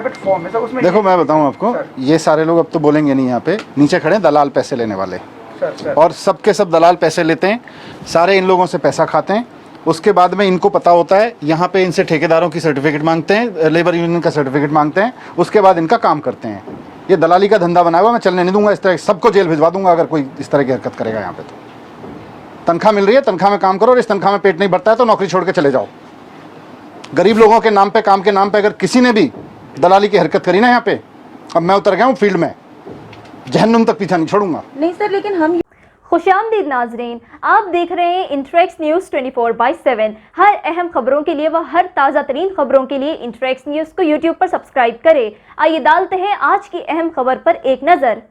Form है sir, उसमें देखो मैं बताऊं आपको, ये सारे लोग अब तो बोलेंगे नहीं, यहाँ पे नीचे खड़े हैं दलाल पैसे लेने वाले, और सबके सब दलाल पैसे लेते हैं, सारे इन लोगों से पैसा खाते हैं। उसके बाद में इनको पता होता है, यहाँ पे इनसे ठेकेदारों की सर्टिफिकेट मांगते हैं, लेबर यूनियन का सर्टिफिकेट मांगते हैं, उसके बाद इनका काम करते हैं। ये दलाली का धंधा बनाया हुआ, मैं चलने नहीं दूंगा। इस तरह सबको जेल भिजवा दूंगा अगर कोई इस तरह की हरकत करेगा यहाँ पे। तो तनख्वाह मिल रही है, तनख्वाह में काम करो, और इस तनख्वाह में पेट नहीं भरता है तो नौकरी छोड़ के चले जाओ। गरीब लोगों के नाम पे, काम के नाम पे अगर किसी ने भी दलाली की हरकत करी ना यहाँ पे, अब मैं उतर गया हूँ फील्ड में, जहन्नुम तक पीछा नहीं छोड़ूंगा। नहीं सर, लेकिन हम खुशामदीद नाजरीन, आप देख रहे हैं इंटरेक्स न्यूज़ 24/7। हर अहम खबरों के लिए व हर ताज़ा तरीन खबरों के लिए इंटरेक्स न्यूज़ को यूट्यूब पर सब्सक्राइब करें। आइए डालते हैं आज की अहम खबर पर एक नज़र।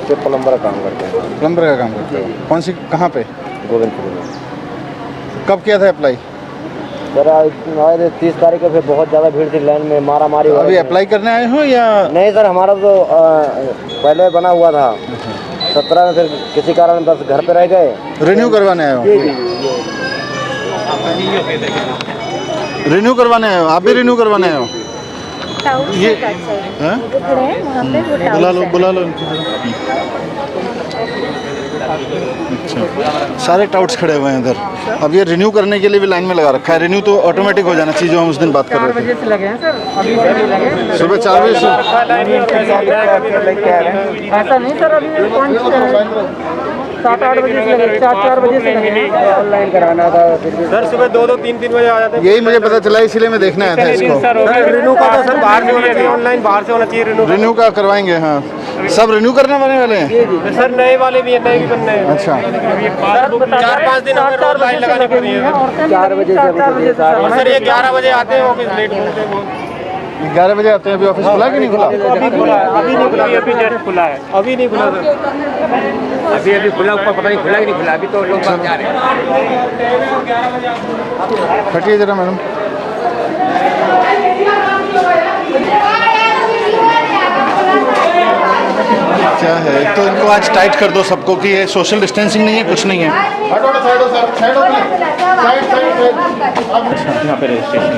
प्लम्बर का काम करते हैं। प्लम्बर का काम करते हो? कौन सी, कहाँ पे? गोविंदपुर में। कब किया था अप्लाई? सर आज 30 तारीख को फिर बहुत ज़्यादा भीड़ थी, लाइन में मारा मारी। अभी अप्लाई करने आए हो या नहीं सर, हमारा तो पहले बना हुआ था 17 में, फिर किसी कारण बस घर पे रह गए। रिन्यू करवाने आए हो? रिन्यू करवाने आए हो? आप भी रिन्यू करवाने आए हो? ये बुला लो अच्छा, सारे टाउट्स खड़े हुए हैं इधर। अब ये रिन्यू करने के लिए भी लाइन में लगा रखा है। रिन्यू तो ऑटोमेटिक हो जाना चाहिए, जो हम उस दिन बात कर रहे थे। 4 बजे से लगे हैं सर, अभी से लगे हैं सुबह 4 बजे से। ऐसा नहीं सर, अभी 7-8 बजे से लगे, 4 बजे से लगे हैं। ऑनलाइन कराना था सर, सुबह 2-3 बजे आ जाते हैं। यही मुझे पता चला, इसीलिए मैं देखने आया था इसको। रिन्यू का तो सर बाहर से होना चाहिए, ऑनलाइन बाहर से होना चाहिए। रिन्यू का करवाएंगे, हाँ सब रिन्यू करने वाले हैं। सर नए वाले भी हैं, नए भी बनने हैं। अच्छा, 4-5 दिन हमें रोज लाइन लगानी पड़ रही है। 4 बजे से और सर ये 11 बजे आते हैं, ऑफिस लेट होते हैं बहुत। 11 बजे आते हैं। अभी ऑफिस खुला कि नहीं खुला? अभी खुला है, अभी नहीं खुला, अभी जस्ट खुला है, अभी नहीं खुला सर। अभी खुला, ऊपर पता नहीं खुला कि नहीं खुला, अभी तो लोग बाहर जा रहे हैं। हटिए जरा मैडम। क्या है, तो इनको आज टाइट कर दो सबको कि ये सोशल डिस्टेंसिंग नहीं है, कुछ नहीं है। यहाँ पे रजिस्ट्रेशन।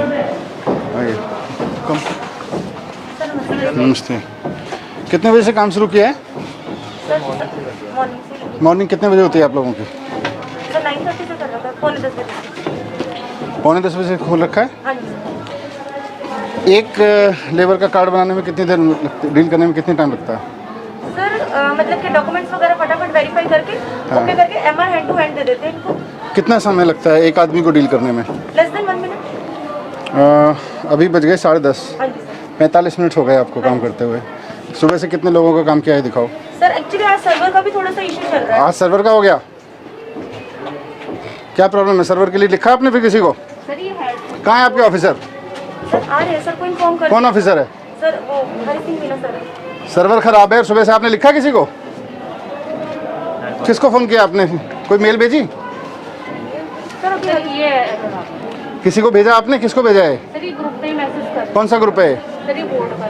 नमस्ते। कितने बजे से काम शुरू किया है? मॉर्निंग कितने बजे होती है आप लोगों की? 9:30 से कर रखा है, पौने 10 बजे। पौने 10 बजे खोल रखा है। हाँ जी। एक लेबर का कार्ड बनाने में कितनी देर लगती, डील करने में कितनी टाइम लगता है? सर मतलब कि डॉक्यूमेंट्स वगैरह फटाफट वेरीफाई करके ओके करके एमआर हैंड टू हैंड दे देते हैं इनको। कितना समय लगता है एक आदमी को डील करने में? Less than 1 minute. अभी बज गए 10:30। हाँ जी सर। 45 मिनट हो गए आपको काम करते हुए। सुबह से कितने लोगों का काम किया है दिखाओ। सर एक्चुअली आज सर्वर का भी थोड़ा सा इशू चल रहा है। आज सर्वर का हो गया? क्या प्रॉब्लम है? सर्वर के लिए लिखा आपने फिर किसी को? सर ये हेड कहाँ है आपके ऑफिसर? सर आ रहे हैं सर को इन्फॉर्म कर। कौन ऑफिसर है? सर वो हरी सिंह मीना सर है। सर्वर खराब है, सुबह से आपने लिखा किसी को? किसको फोन किया आपने? कोई मेल भेजी? सर अभी ये किसी को भेजा आपने? किसको भेजा है? सर ये ग्रुप पे ही मैसेज कर। कौन सा ग्रुप है? सर ये बोर्ड का।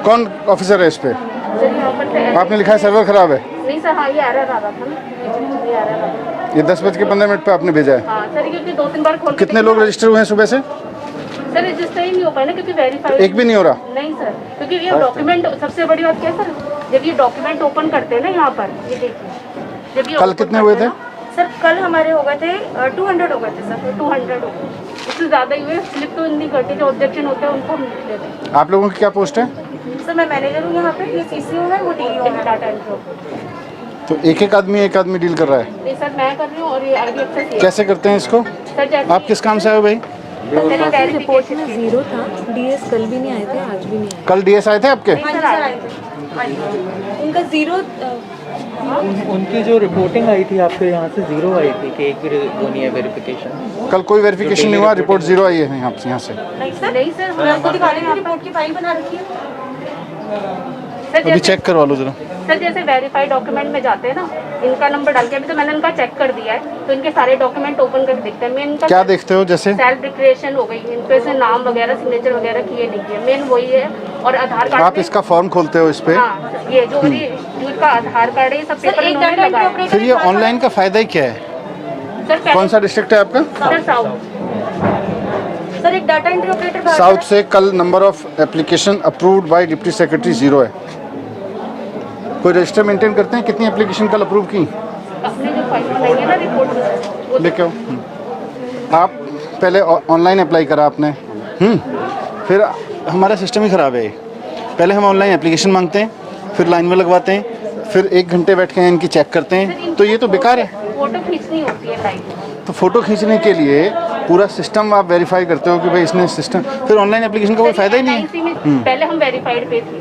कौन ऑफिसर है इस पे? सर यहाँ पर आपने लिखा है सर्वर खराब है? नहीं सर, हाँ ये एरर आ रहा था ना, ये एरर आ रहा था। ये 10:15 पे आपने भेजा है। हाँ सर, क्योंकि 2-3 बार खोल। कितने लोग रजिस्टर हुए हैं सुबह से? सर रजिस्टर ही नहीं हो पाया ना, क्योंकि वेरीफाई एक भी नहीं हो रहा? नहीं सर, क्योंकि ये डॉक्यूमेंट, सबसे बड़ी बात क्या है सर, जब ये डॉक्यूमेंट ओपन करते हैं ना यहाँ पर, ये देखिए जब ये कल कितने हुए थे? सर कल हमारे हो गए थे 200 हो गए थे सर, 200 हो गए, इससे ज़्यादा ही हुए। स्लिप तो नहीं करते, जो ऑब्जेक्शन होता है उनको हम लिख लेते हैं। आप लोगों की क्या पोस्ट है? सर मैं मैनेजर हूँ यहाँ पे, ये CCO है, वो DO है, डाटा एंट्री। तो एक आदमी डील कर रहा है? नहीं सर, मैं कर रही हूँ और ये आगे अच्छा कैसे करते हैं इसको? सर जैसे आप किस काम से आए हो भाई? रिपोर्ट में 0 था। डीएस कल भी नहीं आए थे, आज भी नहीं आए। कल डीएस आए थे आपके? हाँ जी सर आए थे, उनका 0। उनकी जो रिपोर्टिंग आई थी आपके यहाँ से 0 आई थी कि एक भी वो नहीं है वेरिफिकेशन। कल कोई वेरिफिकेशन नहीं हुआ, रिपोर्ट 0 आई है यहाँ से। नहीं सर हमने आपको दिखाने की रिपोर्ट की फाइल बना रखी है सर। अभी चेक करवा लो जरा। सर जैसे वेरीफाइड डॉक्यूमेंट में जाते हैं ना, इनका नंबर डाल के, अभी तो मैंने इनका चेक कर दिया है, तो इनके सारे डॉक्यूमेंट ओपन करके देखते हैं। मेन क्या देखते हो? जैसे सेल्फ डिक्लेरेशन हो गई, इनके से नाम वगैरह, सिग्नेचर वगैरह किए नहीं किए, मेन वही है। और आधार कार्ड आप इसका फॉर्म खोलते हो इस पे? हाँ, ये जो इनका आधार कार्ड है, ये सब पेपर इन्होंने लगाया। फिर ये ऑनलाइन का फायदा ही क्या है? सर कौन सा डिस्ट्रिक्ट है आपका? Sir south. सर एक डाटा एंट्री ऑपरेटर साउथ से कल number of application approved by deputy secretary 0 है। कोई रजिस्टर मेंटेन करते हैं कितनी एप्लीकेशन कल अप्रूव की? अपने जो फाइल बनाई है ना रिपोर्ट लेके आओ। आप पहले ऑनलाइन अप्लाई करा आपने, फिर हमारा सिस्टम ही ख़राब है। पहले हम ऑनलाइन एप्लीकेशन मांगते हैं, फिर लाइन में लगवाते हैं, फिर 1 घंटे बैठ के इनकी चेक करते हैं, तो ये तो बेकार है। फोटो खींचनी होती है लाइव। तो फ़ोटो खींचने के लिए पूरा सिस्टम आप वेरीफाई करते हो कि भाई इसने सिस्टम, फिर ऑनलाइन एप्लीकेशन का कोई फ़ायदा ही नहीं है। पहले हम वेरीफाइड पे थे,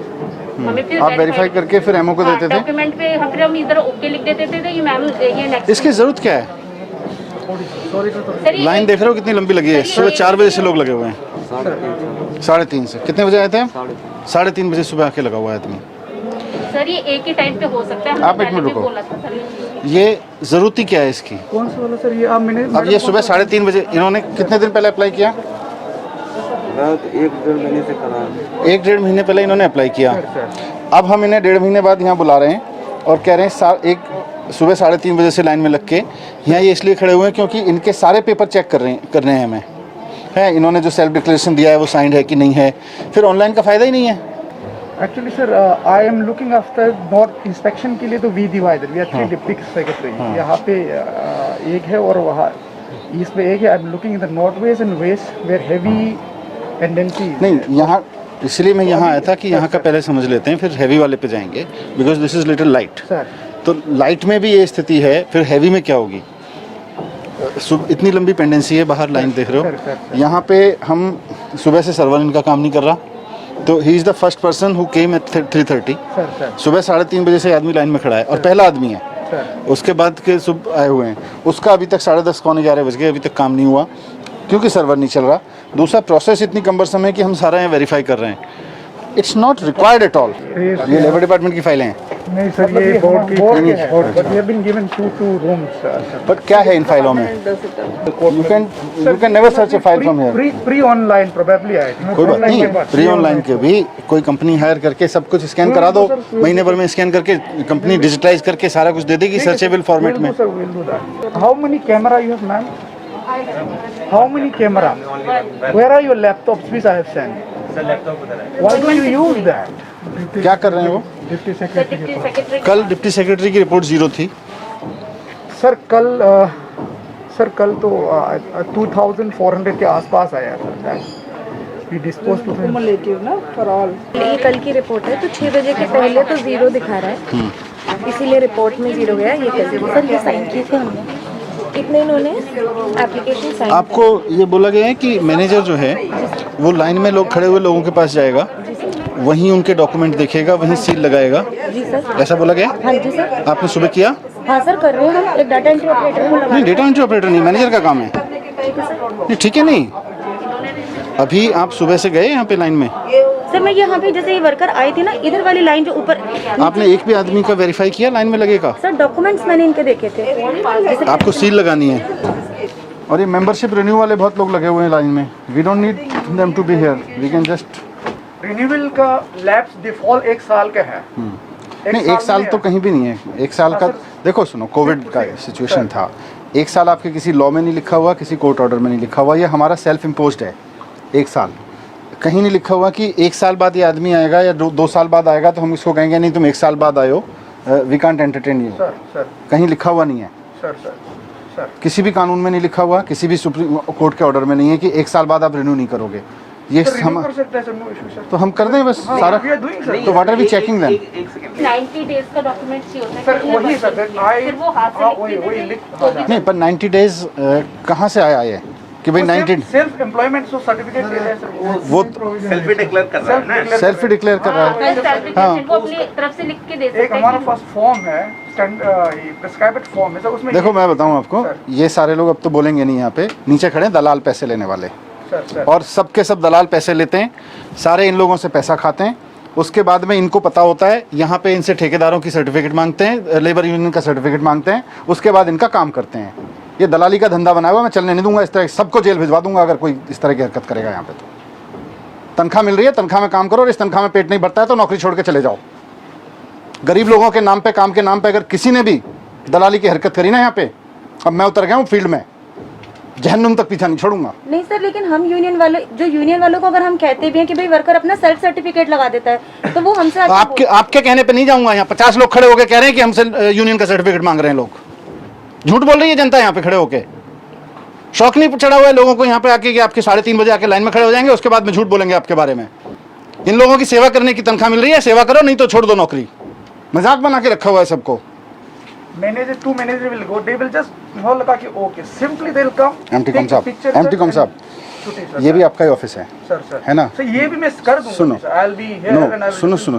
हमें फिर आप वेरीफाई करके फिर एमओ को देते थे। डॉक्यूमेंट पे हम इधर ओके लिख देते थे कि मैम ये नेक्स्ट। इसकी ज़रूरत क्या है? लाइन देख रहे हो कितनी लंबी लगी है। सुबह 4 बजे से लोग लगे हुए हैं, 3:30 से। कितने बजे आए थे हम? 3:30 बजे सुबह आके लगा हुआ है आदमी। सर ये एक ही टाइम पे हो सकता है। आप एक मिनट रुको, ये ज़रूरत ही क्या है इसकी? कौन सा वाला सर? ये आप मैंने अब ये सुबह 3:30 बजे इन्होंने कितने दिन पहले अप्लाई किया? 1-1.5 महीने से करा। 1-1.5 महीने पहले इन्होंने अप्लाई किया। अब हम इन्हें 1.5 महीने बाद यहाँ बुला रहे हैं और कह रहे हैं सुबह 3:30 बजे से लाइन में लग के यहाँ ये इसलिए खड़े हुए हैं क्योंकि इनके सारे पेपर चेक कर रहे हैं हमें, है इन्होंने जो सेल्फ डिक्लेरेशन दिया है वो साइंड है कि नहीं है। फिर ऑनलाइन का फ़ायदा ही नहीं है। Actually sir I am looking after not inspection के लिए तो we divided, we are 3 deputy secretary. यहाँ पे एक है और वहाँ ईस्ट में एक है। I am looking in the north west and west where heavy tendency. नहीं, यहाँ इसलिए मैं यहाँ आया था कि यहाँ का पहले समझ लेते हैं, फिर हैवी वाले पे जाएंगे, because this is little light. तो लाइट में भी ये स्थिति है, फिर हैवी में क्या होगी? इतनी लंबी पेंडेंसी है, बाहर लाइन देख रहे हो। यहाँ पे हम सुबह से सर्वर इनका काम नहीं कर रहा, तो he is the first person who came at 3:30। सुबह 3:30 बजे से आदमी लाइन में खड़ा है और पहला आदमी है। उसके बाद के सुबह आए हुए हैं, उसका अभी तक 10:30 पौने 11 बज गए, अभी तक काम नहीं हुआ क्योंकि सर्वर नहीं चल रहा। दूसरा प्रोसेस इतनी कम्बरसम है कि हम सारा यहाँ वेरीफाई कर रहे हैं। It's not required at all. ये लेबर डिपार्टमेंट की फाइलें हैं। नहीं सर, ये बोर्ड की but we have been given 2 rooms. But क्या है इन फाइलों में? You can never search a file from here. Pre online probably I think. कोई बात नहीं, प्री ऑनलाइन के भी कोई कंपनी हायर करके सब कुछ स्कैन करा दो, महीने भर में स्कैन करके कंपनी डिजिटाइज करके सारा कुछ दे देगी सर्चेबल फॉर्मेट में। How many camera you have ma'am? How many camera? Where are your laptops which I have sent? Why do you use that? क्या कर रहे हैं वो? Deputy secretary. कल डिप्टी सेक्रेटरी की रिपोर्ट 0 थी। सर कल तो 2400 के आसपास आया सर। वी डिस्पोज टू ये कल की रिपोर्ट है, तो 6 बजे के पहले तो 0 दिखा रहा है, इसीलिए रिपोर्ट में 0 गया। ये कल सर ये साइन किए थे हमने, कितने इन्होंने एप्लीकेशन साइन। आपको ये बोला गया है कि मैनेजर जो है वो लाइन में लोग खड़े हुए लोगों के पास जाएगा, वहीं उनके डॉक्यूमेंट देखेगा, वहीं सील लगाएगा। जी सर, ऐसा बोला गया? हाँ जी सर। आपने सुबह किया? हाँ सर कर रहे हैं हम, एक डाटा एंट्री ऑपरेटर को लगा। नहीं, डेटा एंट्री ऑपरेटर नहीं, मैनेजर का काम है। नहीं ठीक है, नहीं अभी आप सुबह से गए यहाँ पे लाइन में? सर मैं यहाँ पे जैसे ये वर्कर आई थी ना, इधर वाली लाइन जो ऊपर। आपने एक भी आदमी का वेरीफाई किया लाइन में लगेगा? सर डॉक्यूमेंट्स मैंने इनके देखे थे। आपको सील लगानी है। और ये मेंबरशिप रिन्यू वाले बहुत लोग लगे हुए हैं लाइन में। We don't need them to be here, we can just. Renewal का लैप्स डिफॉल्ट 1 साल का है। नहीं, 1 साल तो कहीं भी नहीं है। 1 साल का देखो, सुनो, कोविड का सिचुएशन था। 1 साल आपके किसी लॉ में नहीं लिखा हुआ, किसी कोर्ट ऑर्डर में नहीं लिखा हुआ, ये हमारा सेल्फ इम्पोज्ड है। 1 साल कहीं नहीं लिखा हुआ कि 1 साल बाद ये आदमी आएगा या 2 साल बाद आएगा तो हम इसको कहेंगे नहीं तुम 1 साल बाद आए हो, वी कांट एंटरटेन यू। कहीं लिखा हुआ नहीं है। किसी भी कानून में नहीं लिखा हुआ, किसी भी सुप्रीम कोर्ट के ऑर्डर में नहीं है कि 1 साल बाद आप रिन्यू नहीं करोगे। ये हम तो हम कर दें बस सारा। तो what are we checking then? 90 days का डॉक्यूमेंट चाहिए होता है सर वही सर, फिर वो हाथ से वही लिख। नहीं, पर 90 डेज कहाँ से आया ये कि भाई 90 सेल्फ एम्प्लॉयमेंट जो सर्टिफिकेट देते हैं सर, वो सेल्फ डिक्लेयर कर रहा है ना। सेल्फ डिक्लेयर कर रहा है। वो अपनी तरफ से लिख के दे सकते एक हमारा पास फॉर्म है, प्रिस्क्राइब्ड फॉर्म है सर, उसमें देखो मैं बताऊं आपको, ये सारे लोग अब तो बोलेंगे नहीं, यहाँ पे नीचे खड़े हैं दलाल पैसे लेने वाले, और सबके सब दलाल पैसे लेते हैं, सारे इन लोगों से पैसा खाते हैं। उसके बाद में इनको पता होता है, यहाँ पे इनसे ठेकेदारों की सर्टिफिकेट मांगते हैं, लेबर यूनियन का सर्टिफिकेट मांगते हैं, उसके बाद इनका काम करते हैं। ये दलाली का धंधा बनाया हुआ, मैं चलने नहीं दूंगा। इस तरह सबको जेल भिजवा दूंगा अगर कोई इस तरह की हरकत करेगा यहाँ पे। तो तनख्वाह मिल रही है, तनख्वाह में काम करो, और इस तनख्वाह में पेट नहीं भरता है तो नौकरी छोड़ के चले जाओ। गरीब लोगों के नाम पे, काम के नाम पे अगर किसी ने भी दलाली की हरकत करी ना यहाँ पे, अब मैं उतर गया हूँ फील्ड में, जहन्नुम तक पीछा नहीं छोड़ूंगा। नहीं सर, लेकिन हम यूनियन वालों को अगर हम कहते भी हैं कि भाई वर्कर अपना सेल्फ सर्टिफिकेट लगा देता है तो वो हमसे तो आपके कहने पे नहीं जाऊंगा। यहाँ 50 लोग खड़े होकर कह रहे हैं कि हमसे यूनियन का सर्टिफिकेट मांग रहे हैं लोग। झूठ बोल रही है जनता यहाँ पे खड़े होके। शौक नहीं चढ़ा हुआ है लोगों को यहाँ पे आके कि आपके 3:30 बजे आके लाइन में खड़े हो जाएंगे, उसके बाद में झूठ बोलेंगे आपके बारे में। इन लोगों की सेवा करने की तनख्वाह मिल रही है, सेवा करो नहीं तो छोड़ दो नौकरी। मजाक बना के रखा हुआ है सबको। Manager to manager will go, they will just हो लगा कि okay, simply they will come. एमटी कॉम साहब, ये भी आपका ही ऑफिस है सर है ना? सर ये भी मैं कर दूंगा। सुनो, I will be here and I will सुनो।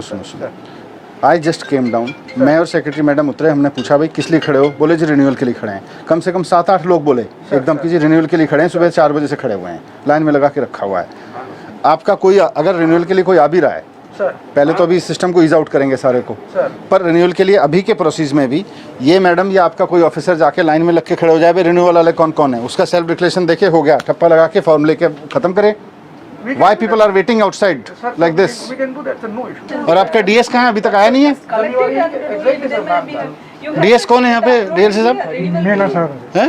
आई जस्ट केम डाउन, मैं और सेक्रेटरी मैडम उतरे, हमने पूछा भाई किस लिए खड़े हो? बोले जी रिन्यूअल के लिए खड़े हैं। कम से कम 7-8 लोग बोले एकदम कि जी रिन्यूअल के लिए खड़े हैं, सुबह 4 बजे से खड़े हुए हैं, लाइन में लगा के रखा हुआ है। आपका कोई अगर रिन्यूअल के लिए कोई आ भी रहा है, पहले तो अभी इस सिस्टम को ईज आउट करेंगे सारे को, पर रिन्यूअल के लिए अभी के प्रोसेस में भी ये मैडम या आपका कोई ऑफिसर जाके लाइन में लग के खड़े हो जाए, रिन्यूअल वाले कौन कौन है, उसका सेल्फ डिक्लेरेशन देखे हो गया, ठप्पा लगा के फॉर्म लेके खत्म करे। Why people are waiting outside like this? we can do that, sir, no issue. और आपका डीएस कहाँ है? अभी तक आया नहीं है। डीएस कौन है यहाँ पे? डीएस साहब मीना सर हैं?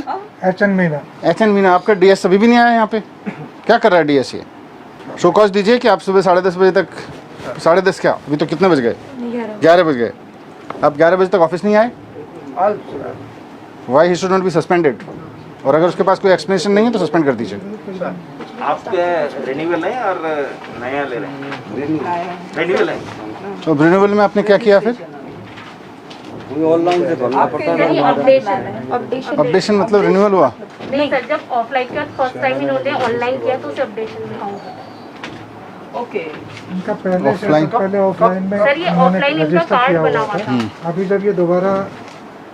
एचएन मीना आपका डीएस अभी भी नहीं आया यहाँ पे। क्या कर रहा है डीएस? ये शो कॉज दीजिए कि आप सुबह 10:30 बजे तक, 10:30 क्या, अभी तो कितने बज गए? 11 बज गए। आप 11 बजे तक ऑफिस नहीं आए? Why he should not be suspended? और अगर उसके पास कोई एक्सप्लेनेशन नहीं है तो सस्पेंड कर दीजिए। आपके रिन्यूअल है और नया ले रहे हैं? रिन्यूअल है। तो रिन्यूअल में आपने क्या किया फिर? ऑनलाइन से भरना पड़ता है। अपडेशन मतलब रिन्यूअल हुआ? नहीं सर, जब ऑफलाइन का फर्स्ट टाइम इन्होंने ऑनलाइन किया तो उसे अपडेशन में काउंट होगा। इनका पहले ऑफलाइन ऑफलाइन में सर ये ऑफलाइन इनका कार्ड बना हुआ था। अभी जब ये दोबारा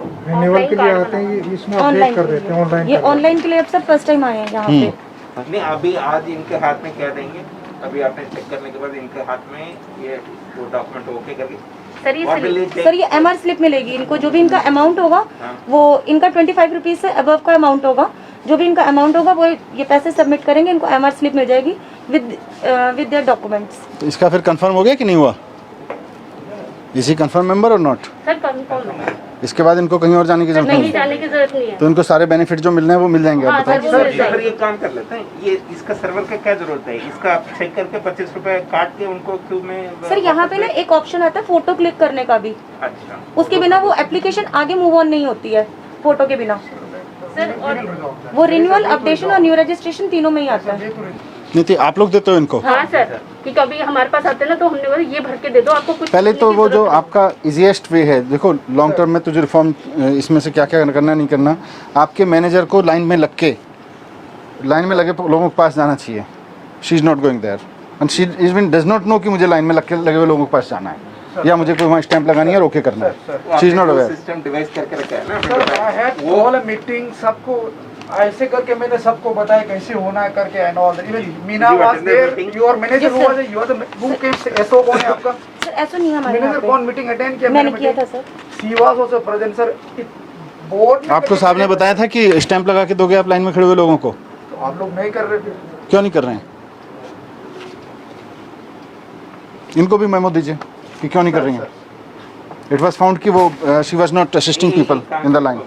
रिन्यूअल के लिए आते हैं ये इसमें अपडेट कर देते हैं ऑनलाइन। ये ऑनलाइन के लिए अब सब फर्स्ट टाइम आए हैं यहाँ पे। नहीं, अभी आज इनके हाथ में क्या देंगे? अभी आपने चेक करने के बाद इनके हाथ में ये वो डॉक्यूमेंट ओके करके सर ये एमआर स्लिप मिलेगी इनको। जो भी इनका अमाउंट होगा वो इनका 25 रुपीज से अबव का अमाउंट होगा। जो भी इनका अमाउंट होगा वो ये पैसे सबमिट करेंगे, इनको एमआर स्लिप मिल जाएगी विद देयर डॉक्यूमेंट्स। तो इसका फिर कंफर्म हो गया कि नहीं हुआ? इसी कंफर्म मेंबर और नॉट? सर कंफर्म है। इसके बाद इनको कहीं और जाने की जरूरत नहीं नहीं? जाने की जरूरत नहीं है। तो इनको सारे बेनिफिट जो मिलने हैं वो मिल जाएंगे? आप बताओ। सर ये काम कर लेते हैं, ये इसका सर्वर का क्या जरूरत है? इसका आप चेक करके 25 रुपए काट के उनको क्यों में? सर यहाँ पे ना एक ऑप्शन आता है फोटो क्लिक करने का भी। अच्छा, उसके बिना वो एप्लीकेशन आगे मूव ऑन नहीं होती है फोटो के बिना। सर और वो रिन्यूअल, अपडेशन और न्यू रजिस्ट्रेशन तीनों में ही आता है। नहीं तो आप लोग देते हो इनको? हाँ सर, कि कभी हमारे पास आते हैं ना तो हमने बोला ये भर के दे दो, आपको कुछ पहले तो वो जो आपका इजीएस्ट वे है, देखो लॉन्ग टर्म में तो जो रिफॉर्म इसमें से क्या क्या करना नहीं करना, आपके मैनेजर को लाइन में लगे लोगों के पास जाना चाहिए। She is not going there and she even does not know कि मुझे लाइन में लगे हुए लोगों के पास जाना है या मुझे कोई वहाँ स्टैंप लगानी है और ओके करना है। She is not aware. System device करके रखा है ना। Sir I had call a meeting, सबको ऐसे करके मैंने सबको बताया कैसे होना है करके and all. Even Meena was there, your manager who was your the who came SO कौन है आपका? सर ऐसा नहीं है हमारे यहाँ मैनेजर पे। कौन मीटिंग अटेंड किया? मैंने किया था sir. She was also present sir. Board आपको साहब ने बताया था कि स्टैंप लगा के दोगे आप लाइन में खड़े हुए लोगों को? तो आप लोग नहीं कर रहे थे। क्यों नहीं कर रहे हैं? इनको भी मेमो दीजिए कि क्यों नहीं कर रही हैं। इट वाज फाउंड कि वो she was not assisting people in the line.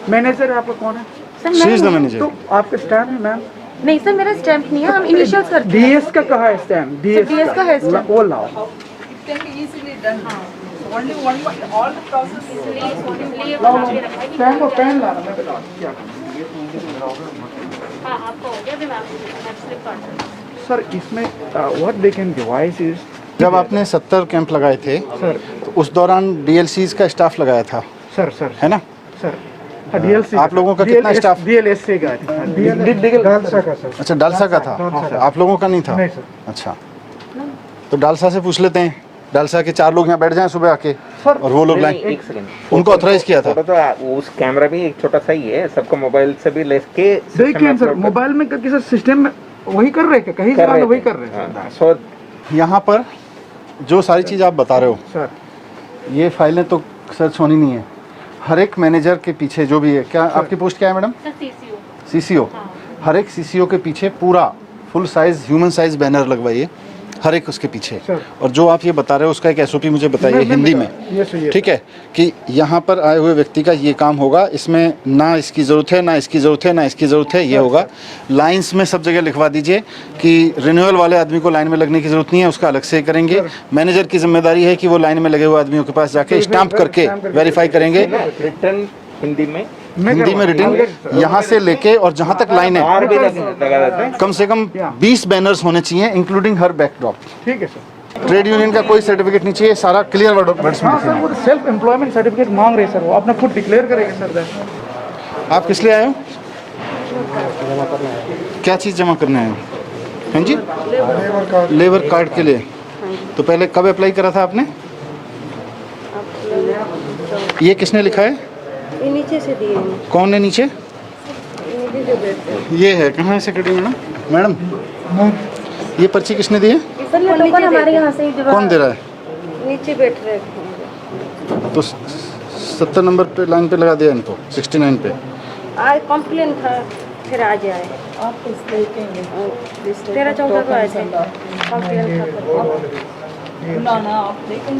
Manager आपका कौन है? सर शी इज द मैं मैनेजर। तो आपका स्टैम्प है मैम? नहीं सर, मेरा स्टैम्प नहीं है, हम इनिशियल्स करते हैं। डीएस का कहाँ है स्टैम्प? डीएस का है स्टैम्प। वो लाओ। स्टैम्प और पेन लाना। मैं बता दूं क्या हाँ आपको हो गया भी मैम स्लिप काट। सर इसमें what they can device is, जब आपने 70 कैंप लगाए थे सर तो उस दौरान डीएलसीज का स्टाफ लगाया था, सर है ना? सर डीएलसी आप लोगों का कितना स्टाफ? डीएलएससी का डालसा का सर। अच्छा डालसा का था, आप लोगों का नहीं था? नहीं सर। अच्छा तो डालसा से पूछ लेते हैं, डालसा के 4 लोग यहाँ बैठ जाएं सुबह आके और वो लोग लाइन, एक सेकंड, उनको ऑथराइज किया था। फोटो तो उस कैमरा भी एक छोटा सा ही है, सबको मोबाइल से भी लेके देखिए सर मोबाइल में करके सर सिस्टम में वही कर रहे हैं, कहीं से वही कर रहे हैं सो यहाँ पर जो सारी चीज़ आप बता रहे हो सर। ये फाइलें तो सर्च होनी नहीं है। हर एक मैनेजर के पीछे जो भी है, क्या आपकी पोस्ट क्या है मैडम? Sir CCO. सीसीओ। हर एक सीसीओ के पीछे पूरा full size human size banner लगवाइए हर एक उसके पीछे। और जो आप ये बता रहे हो उसका एक एसओपी मुझे बताइए हिंदी में, ठीक है, कि यहाँ पर आए हुए व्यक्ति का ये काम होगा, इसमें ना इसकी ज़रूरत है, ना इसकी ज़रूरत है, ना इसकी ज़रूरत है, ये होगा। लाइंस में सब जगह लिखवा दीजिए कि रिन्यूअल वाले आदमी को लाइन में लगने की ज़रूरत नहीं है, उसका अलग से करेंगे। मैनेजर की जिम्मेदारी है कि वो लाइन में लगे हुए आदमियों के पास जाके स्टैंप करके वेरीफाई करेंगे। रिटर्न हिंदी में रिटर्न यहाँ से लेके और जहाँ तक लाइन है बाहर भी लगा देते हैं। कम से कम 20 बैनर्स होने चाहिए इंक्लूडिंग हर बैकड्रॉप। ठीक है सर। ट्रेड यूनियन का कोई सर्टिफिकेट नहीं चाहिए, सारा क्लियर वर्ड्स में हाँ सर, वो सेल्फ एम्प्लॉयमेंट सर्टिफिकेट मांग रहे हैं सर, वो अपना खुद डिक्लेयर करेंगे सर। आप किस लिए आए हो? क्या चीज़ जमा करने आए हो? हाँ जी, लेबर कार्ड के लिए। तो पहले कब अप्लाई करा था आपने? ये किसने लिखा है? ये नीचे से दिए हैं, कौन है नीचे? नीचे जो बैठते हैं। ये है, कहाँ है सेक्रेटरी मैडम? ये पर्ची किसने दी है? सर ये टोकन हमारे यहाँ से ही कौन दे रहा है? नीचे बैठ रहे हैं। तो 70 नंबर पे लाइन पे लगा दिया इनको, 69 पे। आज कंप्लेन था, फिर आज आए। 13-14 को आए थे, कंप्लेन था।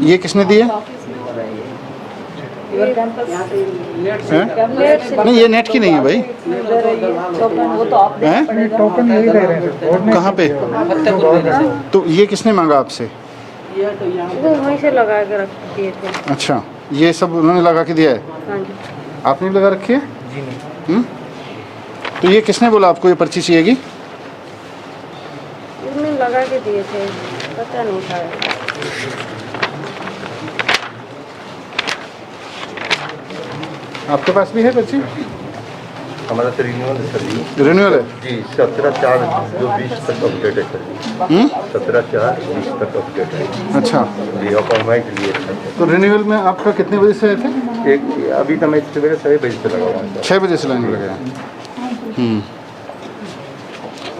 ये किसने दी है? हैं? नहीं, ये नेट की नहीं है भाई। हैं? टोकन यही दे रहे हैं। कहाँ पे? तो ये किसने मांगा आपसे? वो वहीं से लगा के रख दिए थे। अच्छा, ये सब उन्होंने लगा के दिया है? हाँ जी। आपने भी लगा रखी है? जी नहीं। तो ये किसने बोला आपको ये पर्ची चाहिएगी? उन्होंने लगा के दिए थे, पता नहीं था। आपके पास भी है पर्ची? हमारा तो रिन्यूअल है सर। रिन्यूअल है जी, 17/4/20 तक अपडेट है सर। 17/4/20 तक अपडेट है। अच्छा जी, अपॉइंटमेंट लिए थे। तो रिन्यूअल में आपका कितने बजे से आए थे? एक अभी तो मैं सवेरे 6 बजे से लगा हुआ हूँ। 6 बजे से लाइन में लगे हैं।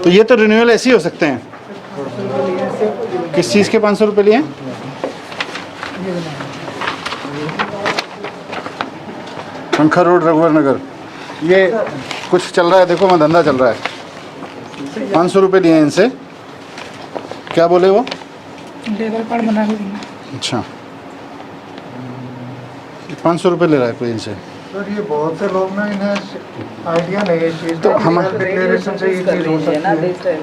तो ये तो रिन्यूअल ऐसे ही हो सकते हैं। किस चीज़ के 500 रुपये लिए? पंखा रोड, रघुवर नगर। ये कुछ चल रहा है, देखो मैं धंधा चल रहा है। 500 रुपये लिए इनसे। क्या बोले वो? लेबर कार्ड बना के देंगे। अच्छा, 500 रुपये ले रहा है कोई इनसे। सर ये बहुत से लोग ना, इन्हें आइडिया नहीं है इस चीज़ तो हम डिक्लेरेशन से ये चीज़ हो सकती है।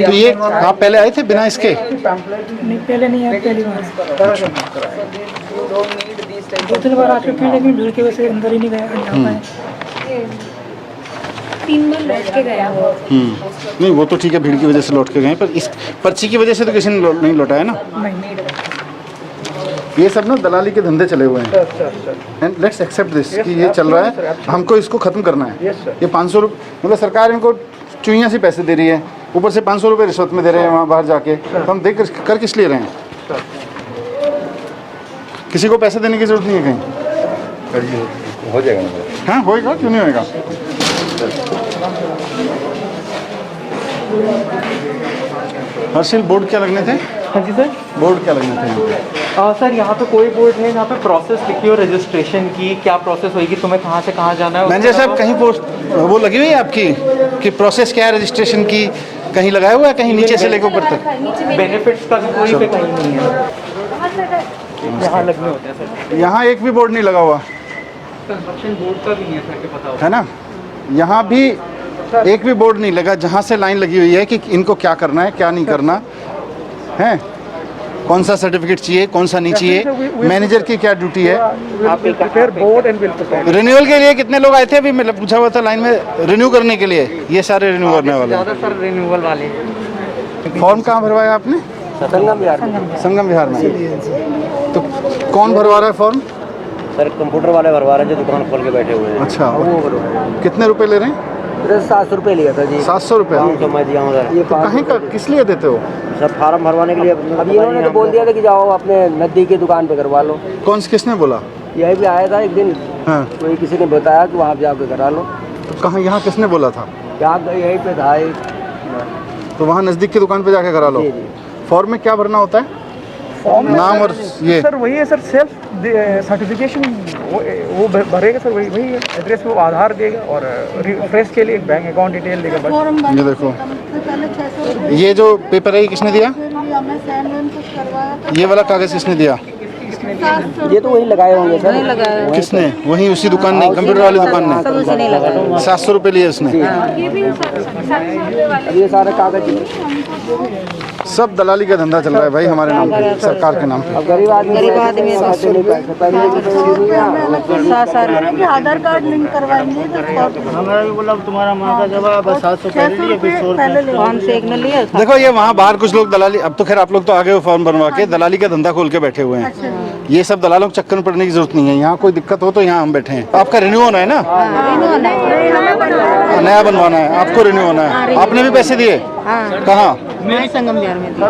तो ये आप पहले आए थे बिना इसके? नहीं, पहले नहीं आया, पहली बार। 2-3 बार आ चुके हैं, लेकिन भीड़ की वजह से अंदर ही नहीं गया। 3 बार लौट के गया वो। नहीं, वो तो ठीक है, भीड़ की वजह से लौट के गए, पर इस पर्ची की वजह से तो किसी ने नहीं लौटाया ना। ये सब ना दलाली के धंधे चले हुए हैं। एंड लेट्स एक्सेप्ट दिस कि ये चल रहा है, हमको इसको ख़त्म करना है। ये 500 रुपये, मतलब सरकार इनको चुइयाँ से पैसे दे रही है, ऊपर से 500 रुपये रिश्वत में दे रहे हैं वहाँ बाहर जाके। तो हम देख कर किस लिए रहे हैं? किसी को पैसे देने की ज़रूरत नहीं है कहीं। हो जाएगा ना? हाँ होएगा, क्यों नहीं होएगा। हर्षिल, बोर्ड क्या लगने थे? हाँ जी सर। बोर्ड क्या लगने थे यहाँ पे? सर यहाँ पे कोई बोर्ड है, यहाँ पे प्रोसेस लिखी हो रजिस्ट्रेशन की, क्या प्रोसेस होगी, तुम्हें कहाँ से कहाँ जाना है। मैनेजर साहब, कहीं पोस्ट वो लगी हुई है आपकी कि प्रोसेस क्या है रजिस्ट्रेशन की? कहीं लगाया हुआ है कहीं नीचे से लेकर ऊपर तक? बेनिफिट्स का भी कोई पे कहीं नहीं है, यहाँ लगने होते हैं सर। यहाँ एक भी बोर्ड नहीं लगा हुआ कंस्ट्रक्शन बोर्ड का भी नहीं है सर, के पता हो है ना? यहाँ भी एक भी बोर्ड नहीं लगा जहाँ से लाइन लगी हुई है कि इनको क्या करना है, क्या नहीं करना है, कौन सा सर्टिफिकेट चाहिए, कौन सा नहीं चाहिए, मैनेजर की क्या ड्यूटी है। रिन्यूअल के लिए कितने लोग आए थे? अभी मैं पूछा हुआ था लाइन में रिन्यू करने के लिए। ये सारे रिन्यू करने वाले ज़्यादा सर रिन्यूअल वाले। फॉर्म कहाँ भरवाया आपने? संगम बिहार में। संगम विहार में। तो कौन भरवा रहा है फॉर्म? सर कंप्यूटर वाले भरवा रहे हैं जो दुकान खोल के बैठे हुए हैं। अच्छा, कितने रुपए ले रहे हैं? 700 रुपये लिया था जी। 700 रुपये? तो मैं दिया उधर। तो कहीं का किस लिए देते हो? सर फार्म भरवाने के लिए। अब इन्होंने तो बोल दिया था कि जाओ अपने नज़दीक की दुकान पे करवा लो। कौन से, किसने बोला? यही भी आया था एक दिन। हाँ, कोई किसी ने बताया कि वहाँ जाकर करा लो। तो कहाँ, यहाँ किसने बोला था? यहाँ यहीं पे था एक। तो वहाँ नज़दीक की दुकान पे जाके करा लो। जी जी। फॉर्म में क्या भरना होता है? नाम और ये सर वही है सर, सेल्फ सर्टिफिकेशन वो भरेगा सर, वही है एड्रेस, वो आधार देगा और रिफ्रेश के लिए एक बैंक अकाउंट डिटेल देगा बस। ये देखो, ये जो पेपर है ये किसने दिया? ये वाला कागज किसने दिया? ये तो वही लगाए होंगे सर, लगाए किसने? वही उसी दुकान ने, कंप्यूटर वाली दुकान ने 700 रुपये लिए उसने। अब ये सारे कागज सब दलाली का धंधा चल रहा है भाई हमारे नाम पे, सरकार के नाम पे। अब गरीब आदमी आधार कार्ड लिंक करवाएंगे। हमारा भी बोला तुम्हारा माँ का जवाब 700 पहले लिए, फिर 100 लिए। देखो ये वहाँ बाहर कुछ लोग दलाली, अब तो खैर आप लोग तो आगे हो फॉर्म बनवा के, दलाली का धंधा खोल के बैठे हुए हैं। ये सब दलालों के चक्कर में पड़ने की जरूरत नहीं है। यहाँ कोई दिक्कत हो तो यहाँ हम बैठे हैं। आपका रिन्यू होना है ना? नया बनवाना है आपको, रिन्यू होना है। आपने भी पैसे दिए? कहाँ? मेरी संगम बिहार में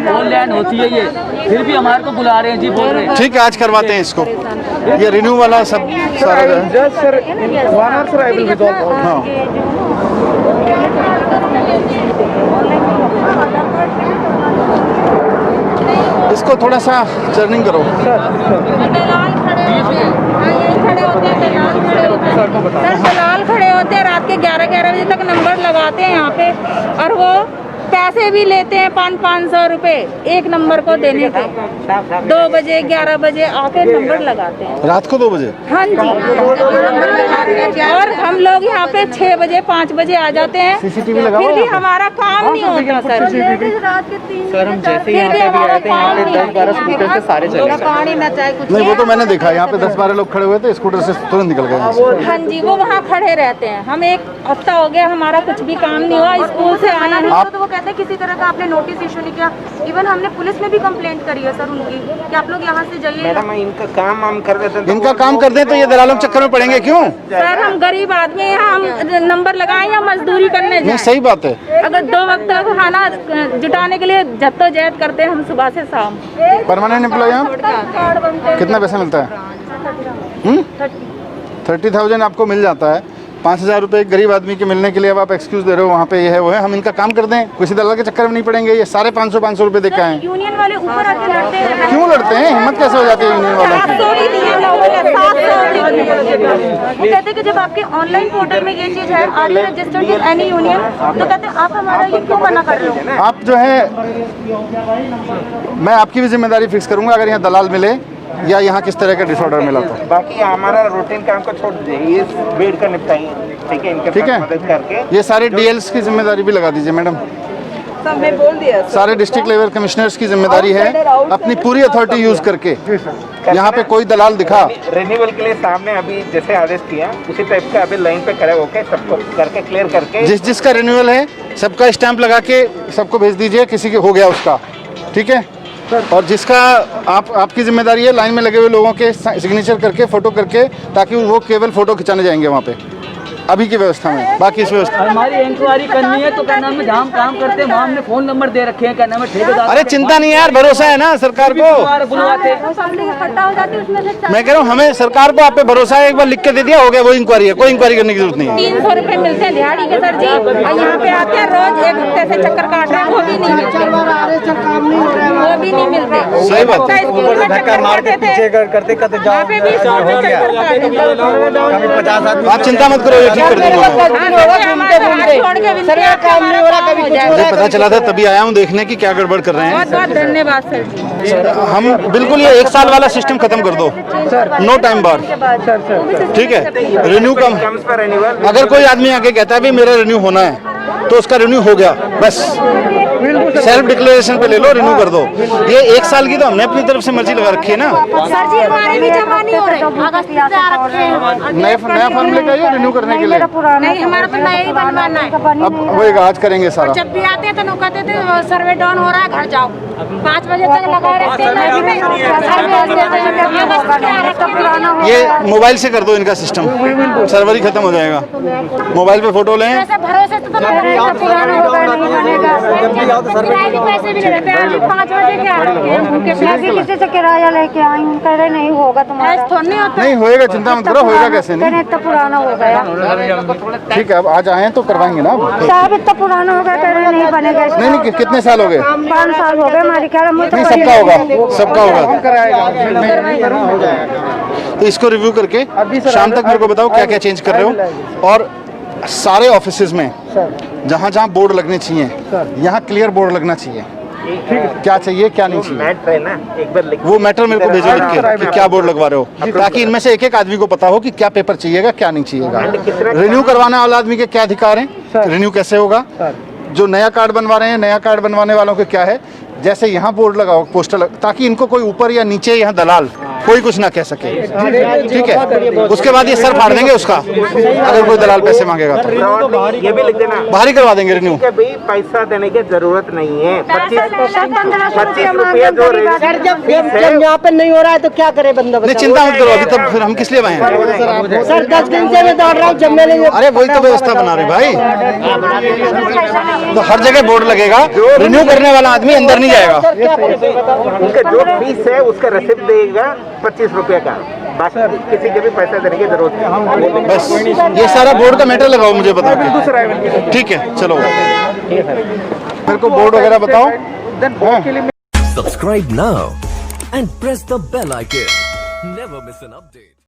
ऑनलाइन होती है ये, फिर भी हमारे को बुला रहे हैं जी, बोल रहे हैं। ठीक है आज करवाते हैं इसको, ये रिन्यू वाला सब सारा जो है। Just sir, 1 hour sir, I will resolve all. हाँ इसको थोड़ा सा टर्निंग करो। दलाल खड़े होते हैं रात के 11-11 बजे तक, नंबर लगाते हैं यहाँ पे, और वो पैसे भी लेते हैं 500-500 रुपए एक नंबर को देने के। 2 बजे 11 बजे आके नंबर लगाते हैं रात को 2 बजे? हाँ जी। और हम लोग यहाँ पे 6 बजे 5 बजे आ जाते हैं, सीसीटीवी लगाओ। फिर भी हमारा काम नहीं होता सर। सर हम जैसे ही यहाँ पे भी आए थे, यहाँ पे 10-12 स्कूटर से सारे चले गए। पानी न चाहे कुछ नहीं वो तो मैंने देखा, यहाँ पे 10-12 लोग खड़े हुए थे, स्कूटर से तुरंत निकल गए यहाँ से। हाँ जी, वो वहाँ खड़े रहते हैं। हम 1 हफ्ता हो गया, हमारा कुछ भी काम नहीं हुआ, स्कूल से आए हैं। तो वो कहते हैं किसी तरह का आपने नोटिस इशू नहीं किया। इवन हमने पुलिस में भी कंप्लेंट करी है सर उनकी कि आप लोग यहाँ से जाइए। मैडम इनका काम हम कर देते हैं, इनका काम कर दें तो ये दलालों के चक्कर में पड़ेंगे क्यों? सर हम गरीब आदमी हैं, हम नंबर लगाएं या मजदूरी करने नहीं जाएं। सही बात है। अगर 2 वक्त का खाना जुटाने के लिए जद्दोजहद करते हैं हम सुबह से शाम। परमानेंट एम्प्लॉय आप कितना पैसा मिलता है? 30,000 आपको मिल जाता है। 5,000 रुपये एक गरीब आदमी के मिलने के लिए अब आप एक्सक्यूज दे रहे हो, वहाँ पे ये है वो है। हम इनका काम कर दें, किसी दलाल के चक्कर में नहीं पड़ेंगे। ये सारे 500 रुपये दे के आए। यूनियन वाले ऊपर आके लड़ते हैं। क्यों लड़ते हैं? हिम्मत कैसे हो जाती है यूनियन वालों की? वो कहते हैं कि जब आपके ऑनलाइन पोर्टल में ये चीज है, are you registered with any union, तो कहते हैं आप हमारा ये क्यों मना कर रहे हो? आप जो है, मैं आपकी भी जिम्मेदारी फिक्स करूंगा अगर यहाँ दलाल मिले या यहाँ किस तरह का डिसऑर्डर मिला तो। बाकी हमारा रूटीन काम को छोड़ दीजिए, ये बेड का निपटाइए, ठीक है? इनके ठीक साथ मदद करके है, ये सारे डीएल्स की जिम्मेदारी भी लगा दीजिए मैडम। बोल दिया सारे डिस्ट्रिक्ट लेवल कमिश्नर्स की जिम्मेदारी है अपनी पूरी अथॉरिटी यूज करके यहाँ पे कोई दलाल दिखा। रिन्यूअल के लिए सामने अभी जैसे आदेश किया उसी टाइप का अभी लाइन पे खड़े होके सबको करके क्लियर करके, जिसका रिन्यूअल है सबका स्टैंप लगा के सबको भेज दीजिए, किसी के हो गया उसका, ठीक है? और जिसका आपकी जिम्मेदारी है लाइन में लगे हुए लोगों के सिग्नेचर करके फोटो करके, ताकि वो केवल फोटो खिंचाने जाएंगे वहाँ पे अभी की व्यवस्था में। बाकी इस व्यवस्था हमारी इंक्वायरी करनी है तो क्या नाम है, जहाँ हम काम करते हैं वहाँ हमने फोन नंबर दे रखे हैं, क्या नाम है ठेकेदार। अरे चिंता नहीं है यार, भरोसा है ना सरकार को। बुलवाते मैं कह रहा हूँ हमें सरकार को आप पे भरोसा है, एक बार लिख के दे दिया हो गया, वो इंक्वायरी है, कोई इंक्वायरी करने की जरूरत नहीं है। 300 रुपए मिलते हैं दिहाड़ी के सर जी, और यहाँ पे आते हैं रोज 1 हफ्ते से चक्कर काट रहे हैं, वो भी नहीं मिलते, वो भी नहीं मिलते। सही बात है। स्कूल में धक्का मारते थे, यहाँ पे भी स्कूल में चक्कर काट रहे हैं। आप चिंता मत करो, ये ठीक कर दूंगा मैं। मुझे पता चला था तभी आया हूँ देखने की क्या गड़बड़ कर रहे हैं। बहुत बहुत धन्यवाद सर जी। हम बिल्कुल ये 1 साल वाला सिस्टम खत्म कर दो, नो टाइम बार, ठीक है? रिन्यू कम, अगर कोई आदमी आके कहता है भाई मेरा रिन्यू होना है तो उसका रिन्यू हो गया, बस सेल्फ डिक्लेरेशन पे ले लो, रिन्यू कर दो। ये 1 साल की तो हमने अपनी तरफ से मर्जी लगा रखी है ना। सर जी हमारे भी जमा नहीं हो रहे, अगस्त से आ रखे हैं। नया फॉर्म लेके आइए रिन्यू करने के लिए। नहीं हमारा तो नया ही बनवाना है। अब होएगा, आज करेंगे सारा। जब भी आते हैं तो लोग कहते थे सर्वे डाउन हो रहा है, घर जाओ। 5 बजे तक लगाए रहते हैं। ये मोबाइल से कर दो इनका सिस्टम, सर्वर ही खत्म हो जाएगा। मोबाइल पे फोटो लें। भरोसे तो पुराना होगा, नहीं बनेगा। पैसे भी लेते हैं, अभी 5 बजे के आ रहे हैं भूखे प्यासे। किसी से किराया लेके आई हूँ, कह रहे नहीं होगा तुम्हारा। नहीं होता, नहीं होएगा, चिंता मत करो, होएगा कैसे नहीं। इतना पुराना हो गया। ठीक है अब आज आए तो करवाएंगे ना। साहब इतना पुराना हो गया, कह रहे नहीं बनेगा। नहीं कितने साल हो गए? 5 साल हो गए हमारे ख्याल में। नहीं सबका होगा, सबका होगा। तो इसको रिव्यू करके शाम तक मेरे को बताओ क्या क्या चेंज कर रहे हो, और सारे ऑफिसेज में जहाँ जहाँ बोर्ड लगने चाहिए यहाँ क्लियर बोर्ड लगना चाहिए, क्या चाहिए क्या नहीं चाहिए। मैटर है ना, एक बार लिख वो मैटर मेरे को भेजो लिख के कि क्या बोर्ड लगवा रहे हो, ताकि इनमें से एक एक आदमी को पता हो कि क्या पेपर चाहिएगा क्या नहीं चाहिएगा। रिन्यू करवाने वाला आदमी के क्या अधिकार हैं, रिन्यू कैसे होगा, जो नया कार्ड बनवा रहे हैं नया कार्ड बनवाने वालों के क्या है, जैसे यहाँ बोर्ड लगाओ पोस्टर ताकि इनको कोई ऊपर या नीचे यहाँ दलाल कोई कुछ ना कह सके, ठीक है। उसके बाद ये सर फाड़ देंगे उसका, अगर कोई दलाल पैसे मांगेगा तो ये भी लिख देना, बाहर ही करवा देंगे रिन्यू। भाई पैसा देने की जरूरत नहीं है। 25 रुपया जब यहाँ पे नहीं हो रहा है तो क्या करे बंदा? नहीं चिंता मत करो, अभी तब फिर हम किस लिए आए हैं सर 10 दिन से मैं दौड़ रहा हूँ, जब मैं नहीं। अरे वही तो व्यवस्था बना रहे भाई, तो हर जगह बोर्ड लगेगा, रिन्यू करने वाला आदमी अंदर नहीं जाएगा। उनका जो फीस है उसका रसीद देगा 25 रुपये का, बाकी किसी के भी पैसा देने की जरूरत नहीं। बस ये सारा बोर्ड का मैटर लगाओ मुझे बता के, ठीक है चलो मेरे को बोर्ड वगैरह बताओ। Subscribe now and press the bell icon. Never miss an update.